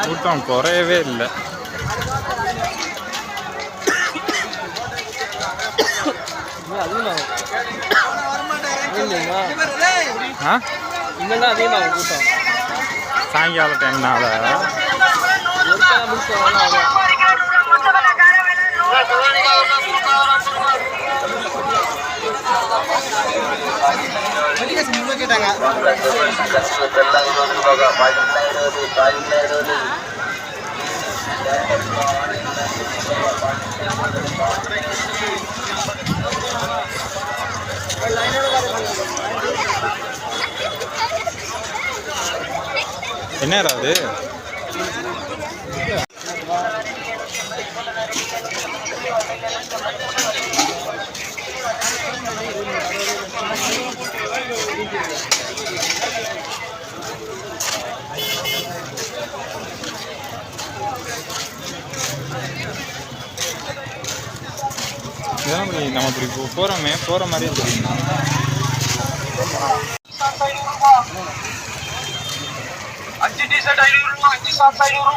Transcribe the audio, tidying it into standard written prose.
கூட்டம் குறையவே இல்லை. இங்கெல்லாம் அதிகமாகும் கூட்டம் சாயங்கால டைம்னால. கேட்டாங்க என்ன அது? நம்ம இப்படி போகிறோமே, போகிற மாதிரியே தெரியுமா? 5 T-shirt 500 ரூபா, 5 shorts 500 ரூபா.